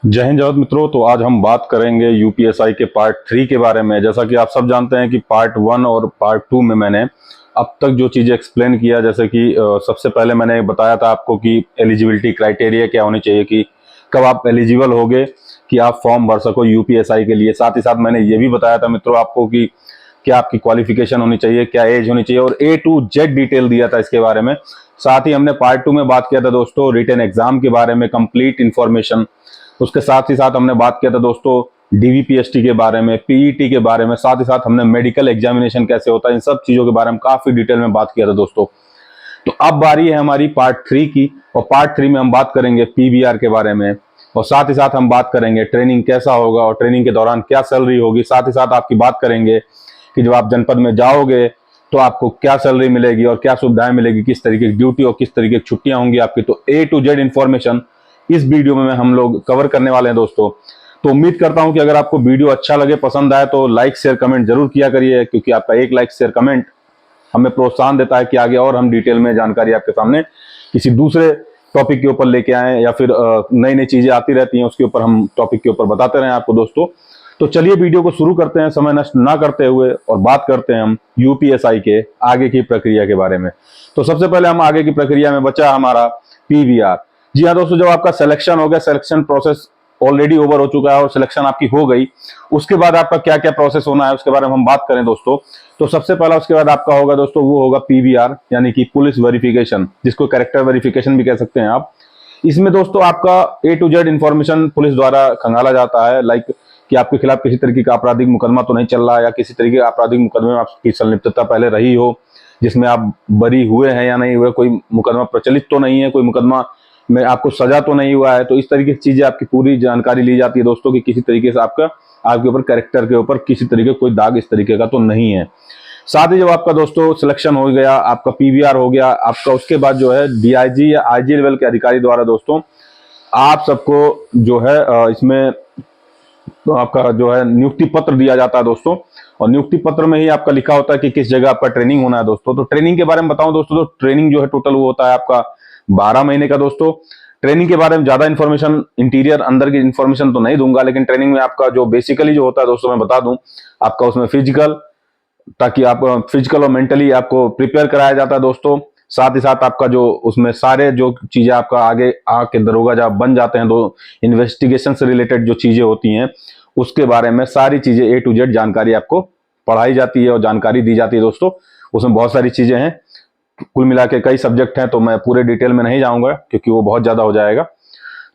जय हिंद जय मित्रों। तो आज हम बात करेंगे यूपीएसआई के पार्ट 3 के बारे में। जैसा कि आप सब जानते हैं कि पार्ट 1 और पार्ट 2 में मैंने अब तक जो चीज़ें एक्सप्लेन किया, जैसे कि सबसे पहले मैंने बताया था आपको कि एलिजिबिलिटी क्राइटेरिया क्या होनी चाहिए, कि कब आप एलिजिबल होगे कि आप फॉर्म भर सको यूपीएसआई के लिए। साथ ही साथ मैंने ये भी बताया था मित्रों आपको कि क्या आपकी क्वालिफिकेशन होनी चाहिए, क्या एज होनी चाहिए, और A to Z डिटेल दिया था इसके बारे में। साथ ही हमने पार्ट 2 में बात किया था दोस्तों रिटन एग्जाम के बारे में, कंप्लीट इन्फॉर्मेशन। उसके साथ ही साथ हमने बात किया था दोस्तों डीवीपीएसटी के बारे में, पीईटी के बारे में। साथ ही साथ हमने मेडिकल एग्जामिनेशन कैसे होता है, इन सब चीजों के बारे में काफी डिटेल में बात किया था दोस्तों। तो अब बारी है हमारी पार्ट 3 की, और पार्ट 3 में हम बात करेंगे पीवीआर के बारे में, और साथ ही साथ हम बात करेंगे ट्रेनिंग कैसा होगा और ट्रेनिंग के दौरान क्या सैलरी होगी। साथ ही साथ आपकी बात करेंगे कि जब आप जनपद में जाओगे तो आपको क्या सैलरी मिलेगी और क्या सुविधाएं मिलेगी, किस तरीके की ड्यूटी और किस तरीके की छुट्टियां होंगी आपकी। तो A to Z इन्फॉर्मेशन इस वीडियो में हम लोग कवर करने वाले हैं दोस्तों। तो उम्मीद करता हूं कि अगर आपको वीडियो अच्छा लगे, पसंद आए, तो लाइक शेयर कमेंट जरूर किया करिए, क्योंकि आपका एक लाइक शेयर कमेंट हमें प्रोत्साहन देता है कि आगे और हम डिटेल में जानकारी आपके सामने किसी दूसरे टॉपिक के ऊपर लेके आए, या फिर नई नई चीजें आती रहती हैं उसके ऊपर हम टॉपिक के ऊपर बताते रहें आपको दोस्तों। तो चलिए वीडियो को शुरू करते हैं समय नष्ट ना करते हुए, और बात करते हैं हम यूपीएसआई के आगे की प्रक्रिया के बारे में। तो सबसे पहले हम आगे की प्रक्रिया में बचा हमारा पीवीआर। जी हाँ दोस्तों, जब आपका सिलेक्शन हो गया, सिलेक्शन प्रोसेस ऑलरेडी ओवर हो चुका है और सिलेक्शन आपकी हो गई, उसके बाद आपका क्या क्या प्रोसेस होना है उसके बारे में हम बात करें दोस्तों। तो सबसे पहला उसके बाद आपका होगा दोस्तों, वो होगा पीवीआर, यानी कि पुलिस वेरिफिकेशन, जिसको कैरेक्टर वेरिफिकेशन भी कह सकते हैं आप। इसमें दोस्तों आपका A to Z information police द्वारा खंगाला जाता है, लाइक कि आपके खिलाफ किसी तरीके का आपराधिक मुकदमा तो नहीं चल रहा है, या किसी तरीके का आपराधिक मुकदमे में आपकी संलिप्तता पहले रही हो, जिसमें आप बरी हुए हैं या नहीं हुए, कोई मुकदमा प्रचलित तो नहीं है, कोई मुकदमा में आपको सजा तो नहीं हुआ है। तो इस तरीके की चीजें आपकी पूरी जानकारी ली जाती है दोस्तों, कि किसी तरीके से आपका आपके ऊपर कैरेक्टर के ऊपर किसी तरीके कोई दाग इस तरीके का तो नहीं है। साथ ही जब आपका दोस्तों सिलेक्शन हो गया, आपका पीवीआर हो गया आपका, उसके बाद जो है डीआईजी या आईजी लेवल के अधिकारी द्वारा दोस्तों आप सबको जो है इसमें तो आपका जो है नियुक्ति पत्र दिया जाता है दोस्तों। और नियुक्ति पत्र में ही आपका लिखा होता है कि किस जगह आपका ट्रेनिंग होना है दोस्तों। तो ट्रेनिंग के बारे में बताऊं दोस्तों, तो ट्रेनिंग जो है टोटल वो होता है आपका 12 महीने का दोस्तों। ट्रेनिंग के बारे में ज्यादा इन्फॉर्मेशन, इंटीरियर अंदर की इन्फॉर्मेशन तो नहीं दूंगा, लेकिन ट्रेनिंग में आपका जो बेसिकली जो होता है दोस्तों मैं बता दूं, आपका उसमें फिजिकल, ताकि आप फिजिकल और मेंटली आपको प्रिपेयर कराया जाता है दोस्तों। साथ ही साथ आपका जो उसमें सारे जो चीजें आपका आगे आके दरोगा जब बन जाते हैं, तो इन्वेस्टिगेशन से रिलेटेड जो चीजें होती हैं उसके बारे में सारी चीजें A to Z जानकारी आपको पढ़ाई जाती है और जानकारी दी जाती है दोस्तों। उसमें बहुत सारी चीजें हैं, कुल मिला के कई सब्जेक्ट हैं, तो मैं पूरे डिटेल में नहीं जाऊंगा क्योंकि वो बहुत ज्यादा हो जाएगा।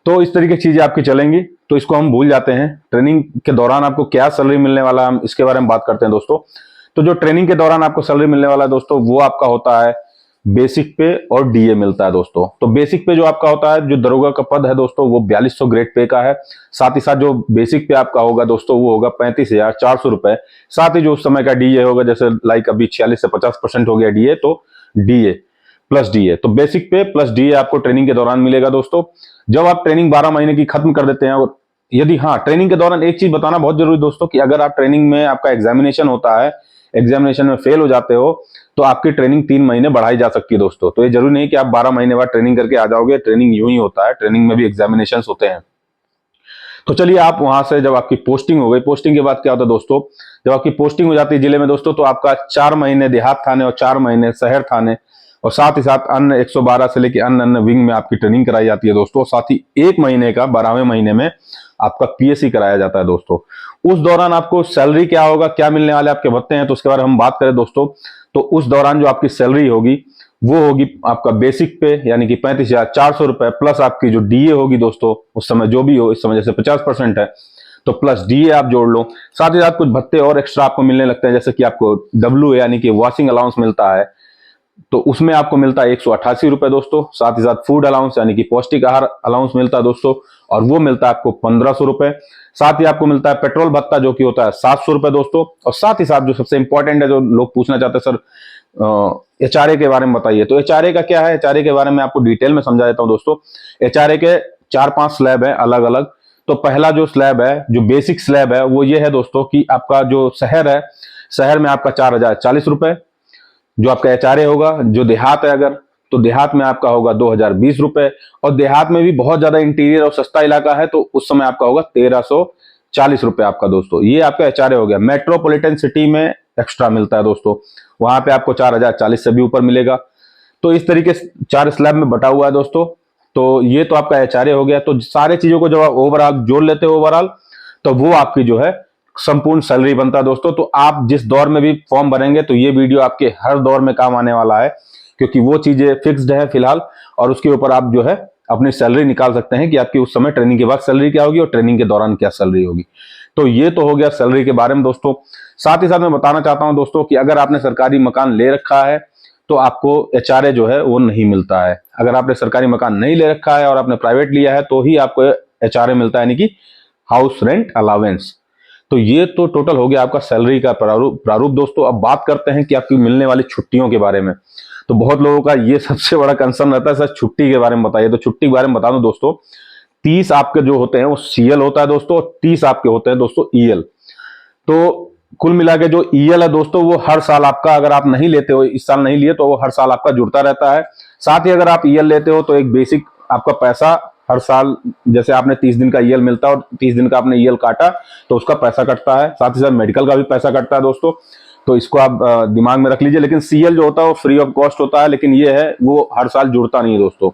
तो इस तरीके की चीजें आपकी चलेंगी, तो इसको हम भूल जाते हैं। ट्रेनिंग के दौरान आपको क्या सैलरी मिलने वाला है, हम इसके बारे में बात करते हैं दोस्तों। तो जो ट्रेनिंग के दौरान आपको सैलरी मिलने वाला है दोस्तों, वो आपका होता है बेसिक पे और डीए मिलता है दोस्तों। तो बेसिक पे जो आपका होता है, जो दरोगा का पद है दोस्तों, वो 4200 ग्रेड पे का है। साथ ही साथ जो बेसिक पे आपका होगा दोस्तों, वो होगा 35,400 रुपए। साथ ही जो उस समय का डीए होगा, जैसे लाइक अभी 46 से 50% हो गया डीए, तो डीए प्लस डीए, तो बेसिक पे प्लस डीए आपको ट्रेनिंग के दौरान मिलेगा दोस्तों। जब आप ट्रेनिंग 12 महीने की खत्म कर देते हैं, और यदि हाँ, ट्रेनिंग के दौरान एक चीज बताना बहुत जरूरी दोस्तों, कि अगर आप ट्रेनिंग में आपका एग्जामिनेशन होता है, एग्जामिनेशन में फेल हो जाते हो, तो आपकी ट्रेनिंग 3 महीने बढ़ाई जा सकती है दोस्तों। तो ये जरूरी नहीं कि आप 12 महीने बाद ट्रेनिंग करके आ जाओगे, ट्रेनिंग यूं ही होता है, ट्रेनिंग में भी एग्जामिनेशन होते हैं। तो चलिए, आप वहां से जब आपकी पोस्टिंग हो गई, पोस्टिंग के बाद क्या होता है दोस्तों, जब आपकी पोस्टिंग हो जाती है जिले में दोस्तों, तो आपका 4 महीने देहात थाने और 4 महीने शहर थाने, और साथ ही साथ अन्य 112 से लेकर अन्य अन्य विंग में आपकी ट्रेनिंग कराई जाती है दोस्तों। साथ ही 1 महीने का 12वें महीने में आपका पीएससी कराया जाता है दोस्तों। उस दौरान आपको सैलरी क्या होगा, क्या मिलने वाले आपके भत्ते हैं, तो उसके बारे में हम बात करें दोस्तों। तो उस दौरान जो आपकी सैलरी होगी, वो होगी आपका बेसिक पे, यानी कि 35,400 रुपए, प्लस आपकी जो डीए होगी दोस्तों, उस समय जो भी हो, इस समय जैसे 50% है तो प्लस डीए आप जोड़ लो। साथ ही साथ कुछ भत्ते और एक्स्ट्रा आपको मिलने लगते हैं, जैसे कि आपको डब्ल्यू यानी कि वॉशिंग अलाउंस मिलता है, तो उसमें आपको मिलता है 188 रुपए दोस्तों। साथ ही साथ फूड अलाउंस यानी कि पौष्टिक आहार अलाउंस मिलता है दोस्तों, और वो मिलता है आपको 1500 रुपए। साथ ही आपको मिलता है पेट्रोल भत्ता, जो कि होता है 700 रुपए दोस्तों। और साथ ही साथ जो सबसे इंपॉर्टेंट है, जो लोग पूछना चाहते हैं, सर एचआरए के बारे में बताइए, तो एचआरए का क्या है, एचआरए के बारे में आपको डिटेल में समझा देता हूं दोस्तों। एचआरए के 4-5 स्लैब है अलग अलग। तो पहला जो स्लैब है, जो बेसिक स्लैब है, वो ये है दोस्तों कि आपका जो शहर है, शहर में आपका 4040 रुपए जो आपका एचआरए होगा। जो देहात है अगर, तो देहात में आपका होगा 2020 रुपए, और देहात में भी बहुत ज्यादा इंटीरियर और सस्ता इलाका है तो उस समय आपका होगा 1340 रुपए आपका दोस्तों। ये आपका एचआरए हो गया। मेट्रोपॉलिटन सिटी में एक्स्ट्रा मिलता है दोस्तों, वहां पे आपको 4040 से भी ऊपर मिलेगा। तो इस तरीके से 4 स्लैब में बटा हुआ है दोस्तों। तो ये तो आपका एचआरए हो गया। तो सारे चीजों को जब आप ओवरऑल जोड़ लेते हो ओवरऑल, तो वो आपकी जो है संपूर्ण सैलरी बनता है दोस्तों। तो आप जिस दौर में भी फॉर्म भरेंगे तो ये वीडियो आपके हर दौर में काम आने वाला है, क्योंकि वो चीजें फिक्स्ड है फिलहाल, और उसके ऊपर आप जो है अपनी सैलरी निकाल सकते हैं कि आपकी उस समय ट्रेनिंग के बाद सैलरी क्या होगी और ट्रेनिंग के दौरान क्या सैलरी होगी। तो ये तो हो गया सैलरी के बारे में दोस्तों। साथ ही साथ मैं बताना चाहता हूं दोस्तों कि अगर आपने सरकारी मकान ले रखा है तो आपको एचआरए जो है वो नहीं मिलता है। अगर आपने सरकारी मकान नहीं ले रखा है और आपने प्राइवेट लिया है तो ही आपको एचआरए मिलता है, यानी कि हाउस रेंट अलावेंस। तो ये तो टोटल हो गया आपका सैलरी का प्रारूप दोस्तों। अब बात करते हैं कि आपकी मिलने वाली छुट्टियों के बारे में। तो बहुत लोगों का ये सबसे बड़ा कंसर्न रहता है, सर छुट्टी के बारे में बताइए। तो छुट्टी के बारे में बता दूं दोस्तों, 30 आपके जो होते हैं वो सीएल होता है दोस्तों, और 30 आपके होते हैं दोस्तों ईएल। तो कुल मिला के जो ईएल है दोस्तों वो हर साल आपका, अगर आप नहीं लेते हो, इस साल नहीं लिए तो वो हर साल आपका जुड़ता रहता है। साथ ही अगर आप ईएल लेते हो तो एक बेसिक आपका पैसा हर साल, जैसे आपने 30 दिन का ईएल मिलता है और 30 दिन का आपने ईएल काटा तो उसका पैसा कटता है। साथ ही साथ मेडिकल का भी पैसा कटता है दोस्तों, तो इसको आप दिमाग में रख लीजिए। लेकिन सीएल जो होता है वो फ्री ऑफ कॉस्ट होता है, लेकिन ये है वो हर साल जुड़ता नहीं है दोस्तों।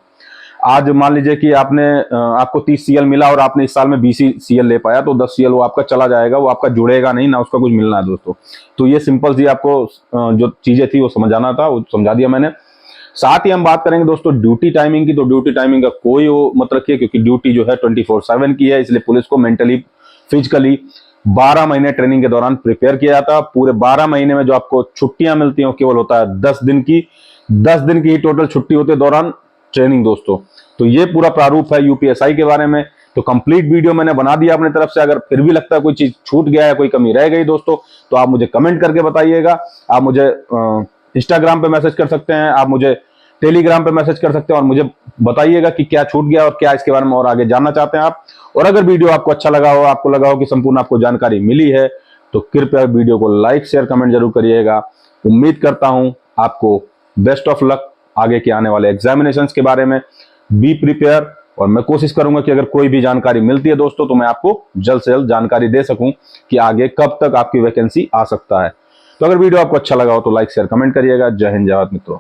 आज मान लीजिए कि आपको 30 सीएल मिला और आपने इस साल में 20 सीएल ले पाया तो 10 सीएल वो आपका चला जाएगा, वो आपका जुड़ेगा नहीं, ना उसका कुछ मिलना है दोस्तों। तो ये सिंपल सी आपको जो चीजें थी वो समझाना था, वो समझा दिया मैंने। साथ ही हम बात करेंगे दोस्तों ड्यूटी टाइमिंग की। तो ड्यूटी टाइमिंग का कोई वो मत रखिए, क्योंकि ड्यूटी जो है 24/7 की है, इसलिए पुलिस को मेंटली फिजिकली 12 महीने ट्रेनिंग के दौरान प्रिपेयर किया जाता है। पूरे 12 महीने में जो आपको छुट्टियां मिलती हैं केवल होता है 10 दिन की। 10 दिन की ही टोटल छुट्टी होती है दौरान ट्रेनिंग दोस्तों। तो ये पूरा प्रारूप है यूपीएसआई के बारे में। तो कंप्लीट वीडियो मैंने बना दिया अपनी तरफ से। अगर फिर भी लगता है कोई चीज छूट गया है, कोई कमी रह गई दोस्तों, तो आप मुझे कमेंट करके बताइएगा। आप मुझे इंस्टाग्राम पे मैसेज कर सकते हैं, आप मुझे टेलीग्राम पे मैसेज कर सकते हैं और मुझे बताइएगा कि क्या छूट गया और क्या इसके बारे में और आगे जानना चाहते हैं आप। और अगर वीडियो आपको अच्छा लगा हो, आपको लगा हो कि संपूर्ण आपको जानकारी मिली है, तो कृपया वीडियो को लाइक शेयर कमेंट जरूर करिएगा। उम्मीद करता हूं आपको बेस्ट ऑफ लक आगे के आने वाले एग्जामिनेशंस के बारे में। बी प्रिपेयर, और मैं कोशिश करूंगा कि अगर कोई भी जानकारी मिलती है दोस्तों तो मैं आपको जल्द से जल्द जानकारी दे सकूं कि आगे कब तक आपकी वैकेंसी आ सकता है। तो अगर वीडियो आपको अच्छा लगा हो तो लाइक शेयर कमेंट करिएगा। जय हिंद जय भारत मित्रों।